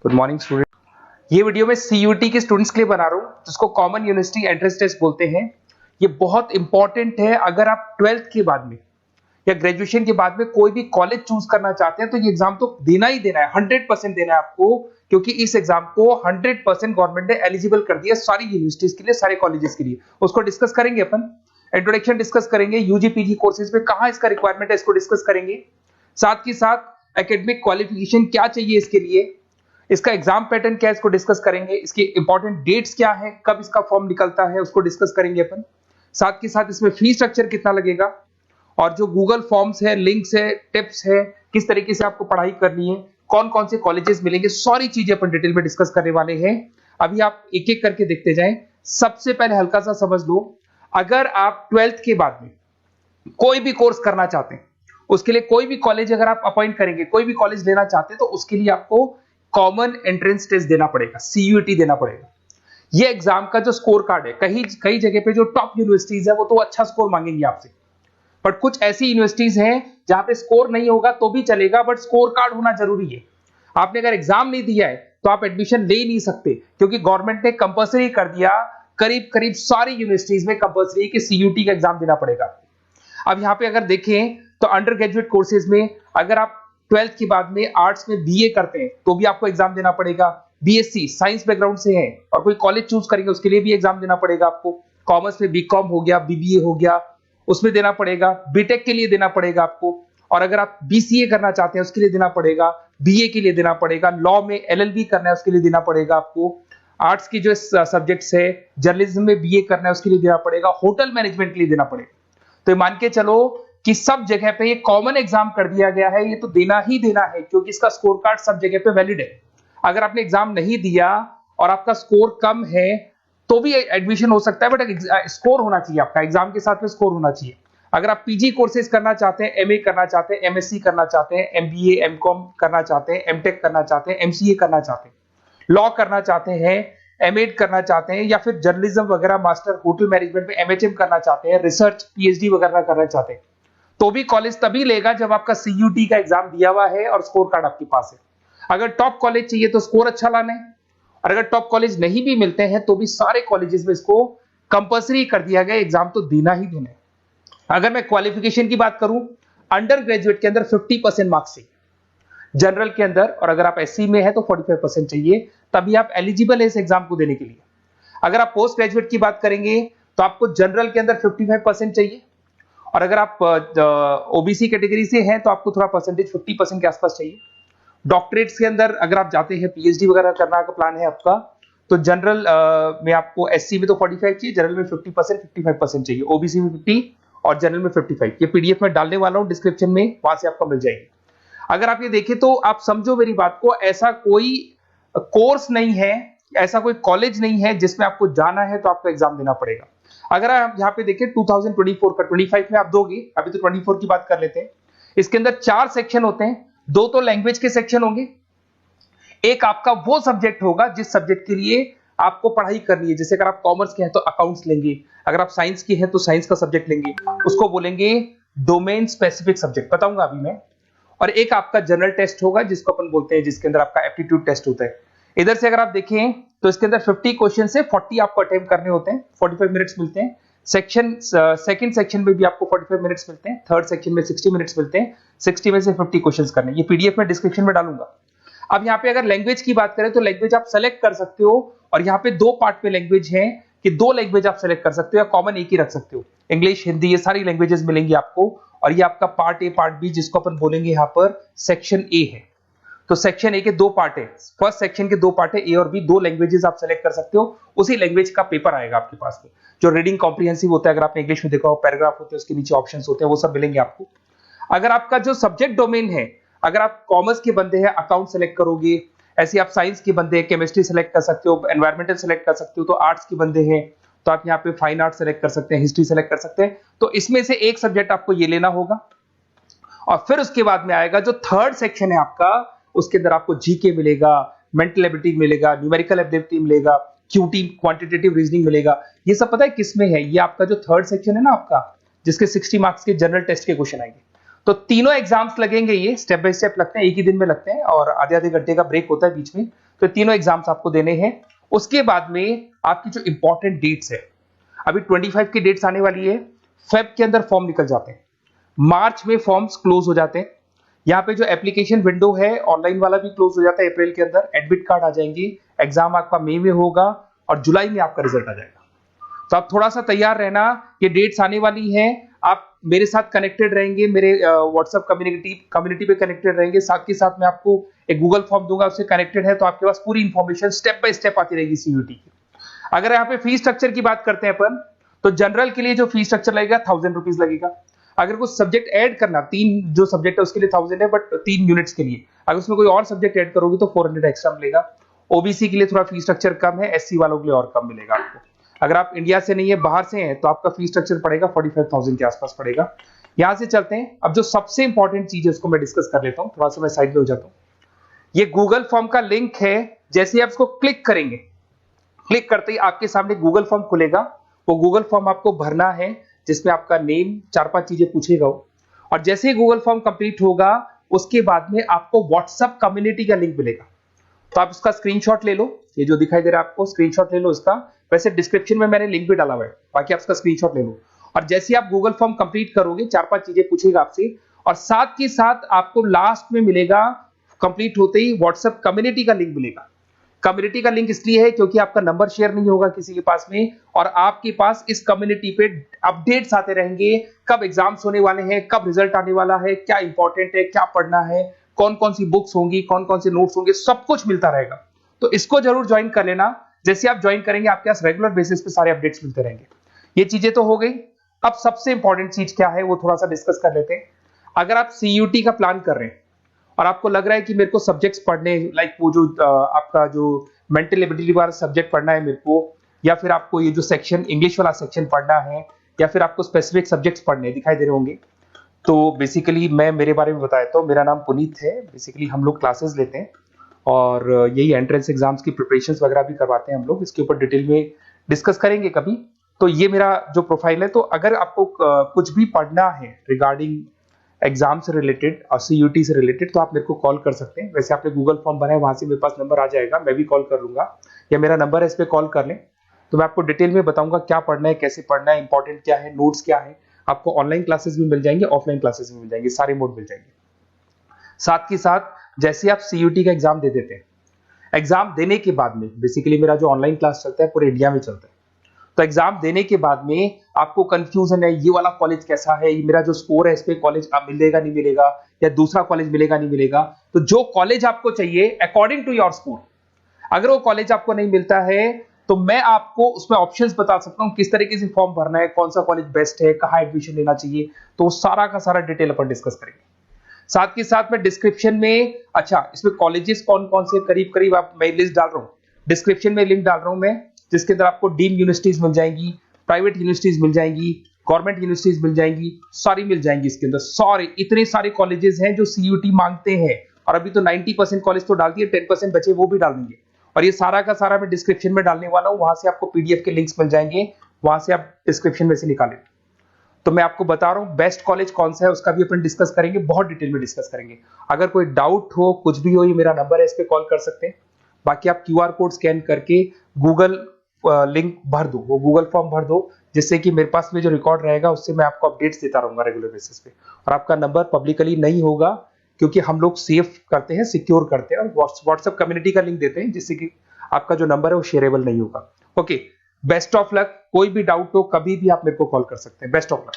Good morning student. ये video मैं CUT के स्टूडेंट्स के लिए बना रहा हूँ, जिसको कॉमन यूनिवर्सिटी एंट्रेंस टेस्ट बोलते हैं। ये बहुत इंपॉर्टेंट है। अगर आप 12th के बाद में या ग्रेजुएशन के बाद में कोई भी कॉलेज चूज करना चाहते हैं तो ये एग्जाम तो देना ही देना है, 100% देना है आपको, क्योंकि इस एग्जाम को 100% गवर्नमेंट ने एलिजिबल कर दिया सारी यूनिवर्सिटीज के लिए, सारे कॉलेजेस के लिए। उसको डिस्कस करेंगे अपन, इंट्रोडक्शन डिस्कस करेंगे, यूजी पीजी कोर्सेज में कहाँ इसका रिक्वायरमेंट है इसको डिस्कस करेंगे। साथ ही साथ एकेडमिक क्वालिफिकेशन क्या चाहिए इसके लिए, इसका एग्जाम पैटर्न क्या है इसको डिस्कस करेंगे, इसके इंपॉर्टेंट डेट्स क्या है, कब इसका फॉर्म निकलता है उसको डिस्कस करेंगे अपन। साथ के साथ इसमें फी स्ट्रक्चर कितना लगेगा और जो गूगल फॉर्म्स है, लिंक्स है, टिप्स है, किस तरीके से आपको पढ़ाई करनी है, कौन कौन से कॉलेजेस मिलेंगे, सारी चीजें अपन डिटेल में डिस्कस करने वाले हैं। अभी आप एक एक करके देखते जाएं। सबसे पहले हल्का सा समझ लो, अगर आप 12th के बाद में कोई भी कोर्स करना चाहते हैं, उसके लिए कोई भी कॉलेज अगर आप अपॉइंट करेंगे, कोई भी कॉलेज लेना चाहते हैं, तो उसके लिए आपको कॉमन एंट्रेंस टेस्ट देना पड़ेगा, सीयूटी देना पड़ेगा। ये एग्जाम का जो स्कोर कार्ड है, कई जगह पे जो टॉप यूनिवर्सिटीज है वो तो अच्छा स्कोर मांगेंगे आपसे, बट कुछ ऐसी यूनिवर्सिटीज हैं जहां पे स्कोर नहीं होगा तो भी चलेगा, बट स्कोर कार्ड होना जरूरी है। आपने अगर एग्जाम नहीं दिया है तो आप एडमिशन ले ही नहीं सकते, क्योंकि गवर्नमेंट ने कंपल्सरी कर दिया, करीब करीब सारी यूनिवर्सिटीज में कंपल्सरी कि सीयूटी का एग्जाम देना पड़ेगा। अब यहां पे अगर देखें तो अंडर ग्रेजुएट कोर्सेज में अगर आप 12th के बाद में आर्ट्स में बीए करते हैं तो भी आपको एग्जाम देना पड़ेगा। बीएससी साइंस बैकग्राउंड से है और कोई कॉलेज चूज करेंगे उसके लिए भी एग्जाम देना पड़ेगा आपको। कॉमर्स में बीकॉम हो गया, बीबीए हो गया, उसमें देना पड़ेगा। बीटेक के लिए देना पड़ेगा आपको, और अगर आप बीसीए करना चाहते हैं उसके लिए देना पड़ेगा, बीए के लिए देना पड़ेगा, लॉ में एलएलबी करना है उसके लिए देना पड़ेगा आपको। आर्ट्स की जो सब्जेक्ट्स है, जर्नलिज्म में बीए करना है उसके लिए देना पड़ेगा, होटल मैनेजमेंट के लिए देना पड़ेगा। तो मान के चलो कि सब जगह पे ये कॉमन एग्जाम कर दिया गया है, ये तो देना ही देना है, क्योंकि इसका स्कोर कार्ड सब जगह पे वैलिड है। अगर आपने एग्जाम नहीं दिया और आपका स्कोर कम है तो भी एडमिशन हो सकता है, बट स्कोर होना चाहिए आपका, एग्जाम के साथ में स्कोर होना चाहिए। अगर आप पीजी कोर्सेज करना चाहते हैं, एमए करना चाहते हैं, एमएससी करना चाहते हैं, एमबीए एमकॉम करना चाहते हैं, एमटेक करना चाहते हैं, एमसीए करना चाहते हैं, लॉ करना चाहते हैं, एमएड करना चाहते हैं, या फिर जर्नलिज्म वगैरह, मास्टर होटल मैनेजमेंट में एमएचएम करना चाहते हैं, रिसर्च पीएचडी वगैरह करना चाहते हैं, तो भी कॉलेज तभी लेगा जब आपका सीयूटी का एग्जाम दिया हुआ है और स्कोर कार्ड आपके पास है। अगर टॉप कॉलेज चाहिए तो स्कोर अच्छा लाना है, और अगर टॉप कॉलेज नहीं भी मिलते हैं तो भी सारे कॉलेजेस में इसको कंपल्सरी कर दिया गया, एग्जाम तो देना ही देना है। अगर मैं क्वालिफिकेशन की बात करूं, अंडर ग्रेजुएट के अंदर 50% मार्क्स चाहिए, जनरल के अंदर, और अगर आप एससी में है तो 45% चाहिए, तभी आप एलिजिबल है इस एग्जाम को देने के लिए। अगर आप पोस्ट ग्रेजुएट की बात करेंगे तो आपको जनरल के अंदर 55% चाहिए, और अगर आप ओबीसी कैटेगरी से हैं तो आपको थोड़ा परसेंटेज 50% के आसपास चाहिए। डॉक्टरेट्स के अंदर अगर आप जाते हैं, पीएचडी वगैरह करना का प्लान है आपका, तो जनरल में आपको एससी में तो 45 चाहिए, जनरल में 50%, 55% चाहिए, ओबीसी में 50 और जनरल में 55। ये पीडीएफ में डालने वाला हूं डिस्क्रिप्शन में, वहां से आपको मिल जाएगी। अगर आप ये देखें तो आप समझो मेरी बात को, ऐसा कोई कोर्स नहीं है, ऐसा कोई कॉलेज नहीं है जिसमें आपको जाना है तो आपको एग्जाम देना पड़ेगा। अगर आप यहाँ पे देखें 2024 का, 25 में आप दोगे, अभी तो 24 की बात कर लेते हैं। इसके अंदर 4 सेक्शन होते हैं, 2 तो लैंग्वेज के सेक्शन होंगे, एक आपका वो सब्जेक्ट होगा जिस सब्जेक्ट के लिए आपको पढ़ाई करनी है। जैसे अगर आप कॉमर्स के हैं तो अकाउंट्स लेंगे, अगर आप साइंस के हैं तो साइंस का सब्जेक्ट लेंगे, उसको बोलेंगे डोमेन स्पेसिफिक सब्जेक्ट, बताऊंगा अभी मैं। और एक आपका जनरल टेस्ट होगा जिसको अपन बोलते हैं, जिसके अंदर आपका एप्टीट्यूड टेस्ट होता है। इधर से अगर आप देखें तो इसके अंदर 50 क्वेश्चन से 40 आपको अटेम्प्ट करने होते हैं, 45 मिनट्स मिलते हैं। सेकंड सेक्शन में भी आपको 45 मिनट्स मिलते हैं, थर्ड सेक्शन में 60 मिनट्स मिलते हैं, 60 में से 50 क्वेश्चंस करने। ये पीडीएफ में डिस्क्रिप्शन में डालूंगा। अब यहाँ पे अगर लैंग्वेज की बात करें तो लैंग्वेज आप सेलेक्ट कर सकते हो, और यहाँ पे 2 पार्ट में लैंग्वेज है कि 2 लैंग्वेज आप सेलेक्ट कर सकते हो, या कॉमन एक ही रख सकते हो। इंग्लिश, हिंदी, ये सारी लैंग्वेजेस मिलेंगी आपको, और ये आपका पार्ट ए पार्ट बी, जिसको अपन बोलेंगे यहाँ पर सेक्शन ए है। तो सेक्शन ए के 2 पार्ट है, फर्स्ट सेक्शन के 2 पार्ट है, ए और बी, 2 लैंग्वेजेस आप सेलेक्ट कर सकते हो। उसी लैंग्वेज का पेपर आएगा आपके पास में, जो रीडिंग कॉम्प्रिहेंसिव होता है, अगर आपने इंग्लिश में देखा हो, पैराग्राफ होते हैं, उसके नीचे ऑप्शंस होते हैं, वो सब मिलेंगे आपको। अगर आपका जो सब्जेक्ट डोमेन है, अगर आप कॉमर्स के बंदे हैं अकाउंट सेलेक्ट करोगे, ऐसे आप साइंस के बंदे हैं केमिस्ट्री सेलेक्ट कर सकते हो, एनवायरमेंटल सेलेक्ट कर सकते हो, तो आर्ट्स के बंदे हैं तो आप यहाँ पे फाइन आर्ट सेलेक्ट कर सकते हैं, हिस्ट्री सेलेक्ट कर सकते हैं। तो इसमें से एक सब्जेक्ट आपको ये लेना होगा, और फिर उसके बाद में आएगा जो थर्ड सेक्शन है आपका, उसके अंदर आपको जीके मिलेगा, मेंटल एबिलिटी मिलेगा, न्यूमेरिकल एबिलिटी मिलेगा, क्यूटी क्वांटिटेटिव रीजनिंग मिलेगा। ये सब पता है किसमें है? ये आपका जो थर्ड सेक्शन है ना आपका, जिसके 60 मार्क्स के जनरल टेस्ट के क्वेश्चन आएंगे। तो तीनों एग्जाम्स लगेंगे, ये स्टेप बाय स्टेप लगते हैं, एक ही दिन में लगते हैं, और आधे आधे घंटे का ब्रेक होता है बीच में। तो तीनों एग्जाम्स आपको देने हैं। उसके बाद में आपकी जो इंपॉर्टेंट डेट्स है, अभी 25 की डेट्स आने वाली है, फेब के अंदर फॉर्म निकल जाते हैं, मार्च में फॉर्म्स क्लोज हो जाते हैं। यहाँ पे जो एप्लीकेशन विंडो है ऑनलाइन वाला भी क्लोज हो जाता है अप्रैल के अंदर, एडमिट कार्ड आ जाएंगे, एग्जाम आपका मई में होगा और जुलाई में आपका रिजल्ट आ जाएगा। तो आप थोड़ा सा तैयार रहना, ये डेट्स आने वाली हैं, आप मेरे साथ कनेक्टेड रहेंगे, मेरे व्हाट्सएप कम्युनिटी पे कनेक्टेड रहेंगे, साथ के साथ मैं आपको एक गूगल फॉर्म दूंगा, उससे कनेक्टेड है तो आपके पास पूरी इंफॉर्मेशन स्टेप बाय स्टेप आती रहेगी सीयूटी की। अगर यहाँ पे फीस स्ट्रक्चर की बात करते हैं अपन, तो जनरल के लिए जो फीस स्ट्रक्चर लगेगा 1000 रुपीज लगेगा। अगर कुछ सब्जेक्ट ऐड करना, 3 जो सब्जेक्ट है उसके लिए 1000 है, बट 3 यूनिट्स के लिए अगर उसमें कोई और सब्जेक्ट ऐड करोगे तो 400 एक्स्ट्रा मिलेगा। ओबीसी के लिए थोड़ा फीस स्ट्रक्चर कम है, एससी वालों के लिए और कम मिलेगा आपको। अगर आप इंडिया से नहीं है, बाहर से हैं, तो आपका फीस स्ट्रक्चर पड़ेगा 45,000 के आसपास पड़ेगा। यहां से चलते हैं, अब जो सबसे इंपॉर्टेंट चीज है उसको मैं डिस्कस कर लेता हूं, थोड़ा सा मैं साइड में हो जाता हूं। ये गूगल फॉर्म का लिंक है, जैसे आप इसको क्लिक करेंगे, क्लिक करते ही आपके सामने गूगल फॉर्म खुलेगा। वो गूगल फॉर्म आपको भरना है, जिसमें आपका नेम, 4-5 चीजें पूछेगा वो। और जैसे ही गूगल फॉर्म कंप्लीट होगा, उसके बाद में आपको व्हाट्सएप कम्युनिटी का लिंक मिलेगा। तो आप इसका स्क्रीनशॉट ले लो, ये जो दिखाई दे रहा है आपको, स्क्रीनशॉट ले लो इसका। वैसे डिस्क्रिप्शन में मैंने लिंक भी डाला हुआ है, बाकी आप इसका स्क्रीनशॉट ले लो। और जैसे आप गूगल फॉर्म कंप्लीट करोगे, 4-5 चीजें पूछेगा आपसे, और साथ के साथ आपको लास्ट में मिलेगा, कंप्लीट होते ही व्हाट्सएप कम्युनिटी का लिंक मिलेगा। कम्युनिटी का लिंक इसलिए है क्योंकि आपका नंबर शेयर नहीं होगा किसी के पास में, और आपके पास इस कम्युनिटी पे अपडेट्स आते रहेंगे, कब एग्जाम्स होने वाले हैं, कब रिजल्ट आने वाला है, क्या इंपॉर्टेंट है, क्या पढ़ना है, कौन कौन सी बुक्स होंगी, कौन कौन से नोट्स होंगे, सब कुछ मिलता रहेगा। तो इसको जरूर ज्वाइन कर लेना। जैसे आप ज्वाइन करेंगे, आपके पास रेगुलर बेसिस पे सारे अपडेट्स मिलते रहेंगे। ये चीजें तो हो गई। अब सबसे इंपॉर्टेंट चीज क्या है वो थोड़ा सा डिस्कस कर लेते हैं। अगर आप सीयूटी का प्लान कर रहे हैं और आपको लग रहा है कि मेरे को सब्जेक्ट्स पढ़ने, लाइक वो जो आपका जो मेंटल एबिलिटी वाला सब्जेक्ट पढ़ना है मेरे को, या फिर आपको ये जो सेक्शन इंग्लिश वाला सेक्शन पढ़ना है, या फिर आपको स्पेसिफिक सब्जेक्ट्स पढ़ने दिखाई दे रहे होंगे, तो बेसिकली मैं मेरे बारे में बताया, तो मेरा नाम पुनीत है। बेसिकली हम लोग क्लासेस लेते हैं और यही एंट्रेंस एग्जाम्स की प्रिपरेशंस वगैरह भी करवाते हैं हम लोग। इसके ऊपर डिटेल में डिस्कस करेंगे कभी। तो ये मेरा जो प्रोफाइल है। तो अगर आपको कुछ भी पढ़ना है रिगार्डिंग एग्जाम से रिलेटेड और सीयूटी से रिलेटेड, तो आप मेरे को कॉल कर सकते हैं। वैसे आपने गूगल फॉर्म भरा है, वहां से मेरे पास नंबर आ जाएगा, मैं भी कॉल कर लूंगा, या मेरा नंबर है, इस पर कॉल कर लें। तो मैं आपको डिटेल में बताऊंगा क्या पढ़ना है, कैसे पढ़ना है, इंपॉर्टेंट क्या है, नोट्स क्या है। आपको ऑनलाइन क्लासेस भी मिल जाएंगे, ऑफलाइन क्लासेस भी मिल जाएंगे, सारे मोड मिल जाएंगे। साथ के साथ जैसे आप सीयूटी का एग्जाम दे देते हैं, एग्जाम देने के बाद में, बेसिकली मेरा जो ऑनलाइन क्लास चलता है पूरे इंडिया में चलता है, तो एग्जाम देने के बाद में आपको कंफ्यूजन है, ये वाला कॉलेज कैसा है, ये मेरा जो स्कोर है इस पे कॉलेज मिलेगा नहीं मिलेगा, या दूसरा कॉलेज मिलेगा नहीं मिलेगा। तो जो कॉलेज आपको चाहिए अकॉर्डिंग टू योर स्कोर, अगर वो कॉलेज आपको नहीं मिलता है, तो मैं आपको उसमें ऑप्शंस बता सकता हूं, किस तरीके से फॉर्म भरना है, कौन सा कॉलेज बेस्ट है, कहाँ एडमिशन लेना चाहिए। तो सारा का सारा डिटेल अपन डिस्कस करेंगे। साथ के साथ मैं डिस्क्रिप्शन में, अच्छा इसमें कॉलेजेस कौन कौन से करीब करीब आप, मैं लिस्ट डाल रहा हूँ, डिस्क्रिप्शन में लिंक डाल रहा हूं मैं, जिसके अंदर आपको डीम्ड यूनिवर्सिटीज मिल जाएंगी, प्राइवेट यूनिवर्सिटीज मिल जाएंगी, गवर्नमेंट यूनिवर्सिटीज मिल जाएंगी, सारी मिल जाएंगी इसके अंदर। सारे इतने सारे कॉलेजेस हैं जो सीयूटी मांगते हैं, और अभी तो 90% कॉलेज तो डाल दिए, 10% बचे वो भी डाल देंगे। और ये सारा का सारा मैं डिस्क्रिप्शन में डालने वाला हूं, वहां से आपको पीडीएफ के लिंक्स मिल जाएंगे, वहां से आप डिस्क्रिप्शन में से निकालें। तो मैं आपको बता रहा हूं बेस्ट कॉलेज कौन सा है, उसका भी अपन डिस्कस करेंगे, बहुत डिटेल में डिस्कस करेंगे। अगर कोई डाउट हो, कुछ भी हो, ये मेरा नंबर है, इस पे कॉल कर सकते हैं। बाकी आप क्यूआर कोड स्कैन करके गूगल लिंक भर दो, वो गूगल फॉर्म भर दो, जिससे कि मेरे पास में जो रिकॉर्ड रहेगा उससे मैं आपको अपडेट्स देता रहूंगा रेगुलर बेसिस पे। और आपका नंबर पब्लिकली नहीं होगा, क्योंकि हम लोग सेफ करते हैं, सिक्योर करते हैं, और व्हाट्सएप कम्युनिटी का लिंक देते हैं, जिससे कि आपका जो नंबर है वो शेयरेबल नहीं होगा। Okay, best of luck. कोई भी डाउट हो कभी भी आप मेरे को कॉल कर सकते हैं। Best of luck.